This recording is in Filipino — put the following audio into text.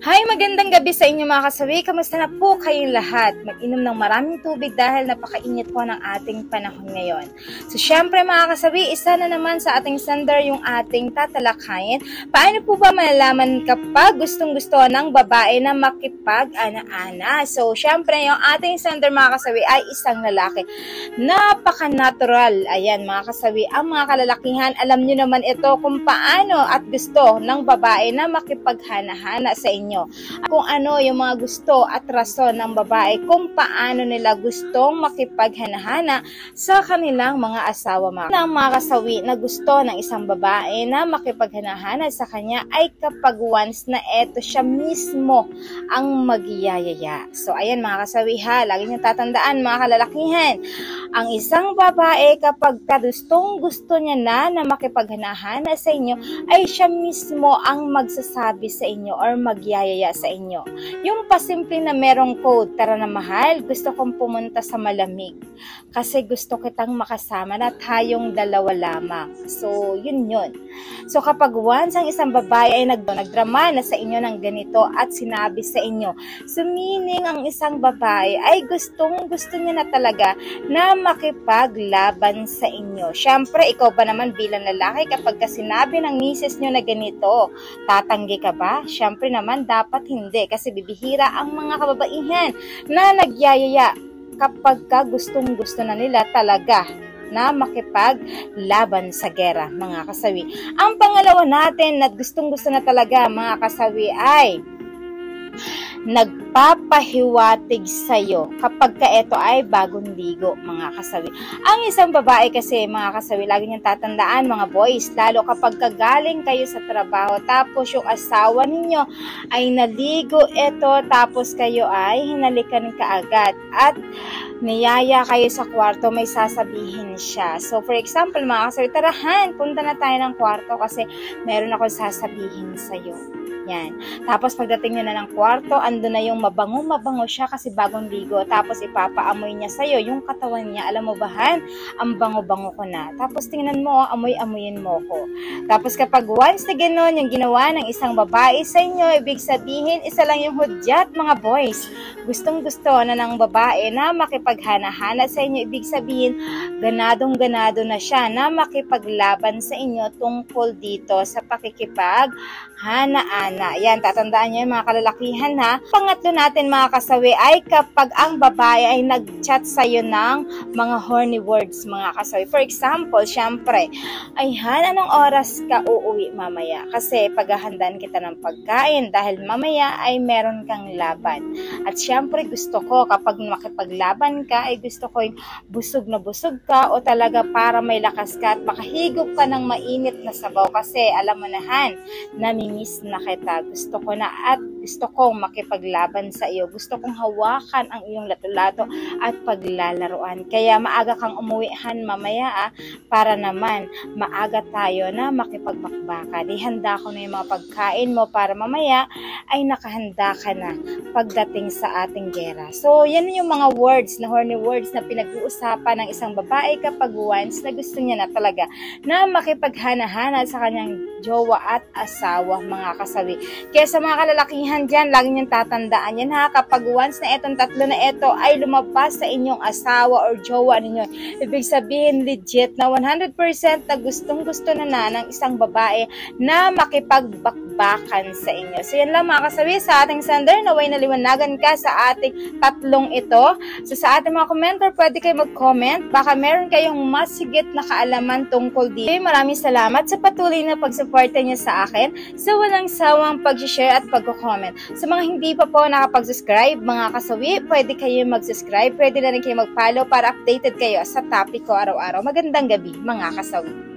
Hi, magandang gabi sa inyo mga kasawi. Kamusta na po kayong lahat? Mag-inom ng maraming tubig dahil napakainit po ng ating panahon ngayon. So, syempre mga kasawi, isa na naman sa ating sender yung ating tatalakayin. Paano po ba malalaman kapag gustong-gusto ng babae na makipag-ana-ana? So, syempre yung ating sender mga kasawi ay isang lalaki. Napaka-natural. Ayan mga kasawi, ang mga kalalakihan, alam nyo naman ito kung paano at gusto ng babae na makipaghana-hana sa inyo. Kung ano yung mga gusto at rason ng babae kung paano nila gustong makipaghanahana sa kanilang mga asawa. Mga kasawi na gusto ng isang babae na makipaghanahana sa kanya ay kapag once na eto siya mismo ang magyayaya. So ayan mga kasawi ha, lagi niyong tatandaan mga kalalakihan, ang isang babae kapag gustong gusto niya na makipaghanahana sa inyo ay siya mismo ang magsasabi sa inyo or magyayaya sa inyo. Yung pasimple na merong code, tara na mahal, gusto kong pumunta sa malamig kasi gusto kitang makasama na tayong dalawa lamang. So, yun. So, kapag once ang isang babae ay nagdrama na sa inyo ng ganito at sinabi sa inyo, so meaning ang isang babae ay gustong-gusto niya na talaga na makipaglaban sa inyo. Syempre, ikaw ba naman bilang lalaki kapag sinabi ng misis nyo na ganito, tatanggi ka ba? Syempre naman, dapat hindi kasi bibihira ang mga kababaihan na nagyayaya kapag gustong-gusto na nila talaga na makipaglaban sa gera, mga kasawi. Ang pangalawa natin na gustong-gusto na talaga, mga kasawi, ay nagpapahiwatig sa'yo kapag ka ito ay bagong ligo, mga kasawi. Ang isang babae kasi, mga kasawi, lagi niyong tatandaan, mga boys, lalo kapag kagaling kayo sa trabaho, tapos yung asawa ninyo ay naligo ito, tapos kayo ay hinalikan kaagad at niyaya kayo sa kwarto, may sasabihin siya. So, for example, mga kasawi, tarahan, punta na tayo ng kwarto kasi meron ako sasabihin sa'yo. Yan. Tapos pagdating nyo na ng kwarto, ando na yung mabango siya kasi bagong ligo. Tapos ipapaamoy niya sa'yo yung katawan niya. Alam mo ba, Han? Ang bango-bango ko na. Tapos tingnan mo, amoy-amoyin mo ko. Tapos kapag once na gano'n yung ginawa ng isang babae sa inyo, ibig sabihin, isa lang yung hudyat, mga boys. Gustong-gusto na ng babae na makipaghana-hana sa inyo. Ibig sabihin, ganadong-ganado na siya na makipaglaban sa inyo tungkol dito sa pakikipag-hana-ana. Yan, tatandaan nyo yung mga kalalakihan ha. Pangatlo natin mga kasawi ay kapag ang babae ay nag-chat sa'yo ng mga horny words, mga kasawi. For example, syempre, ay Han, anong oras ka uuwi mamaya? Kasi paghahandaan kita ng pagkain dahil mamaya ay meron kang laban. At syempre, gusto ko kapag makipaglaban ka, ay gusto ko yung busog na busog ka o talaga para may lakas ka at makahigop ka ng mainit na sabaw kasi alam mo na Han, namimiss na kita. Gusto ko na at gusto kong makipaglaban sa iyo. Gusto kong hawakan ang iyong lato-lato at paglalaruan. Kaya maaga kang umuwihan mamaya para naman maaga tayo na makipagmakbaka. Di handa ko na yung mga pagkain mo para mamaya ay nakahanda ka na pagdating sa ating gera. So, yan yung mga words na horny words na pinag-uusapan ng isang babae kapag once na gusto niya na talaga na makipaghana-hana sa kanyang jowa at asawa, mga kasawi. Kaya sa mga kalalakihan dyan, lagi niyong tatandaan yan ha, kapag once na etong tatlo na ito ay lumabas sa inyong asawa or jowa ninyo, ibig sabihin legit na 100% na gustong-gusto na ng isang babae na makipagbakbakan sa inyo. So yan lang mga kasawi sa ating sender, naway naliwanagan ka sa ating tatlong ito. So sa ating mga commenter, pwede kayo mag-comment, baka meron kayong mas higit na kaalaman tungkol dito. Maraming salamat sa patuloy na pagsuporta niyo sa akin sa walang sawang pag-share at pag-comment. Sa mga hindi pa po nakapag-subscribe, mga kasawi, pwede kayo mag-subscribe, pwede na rin kayo mag-follow para updated kayo sa topic ko araw-araw. Magandang gabi, mga kasawi.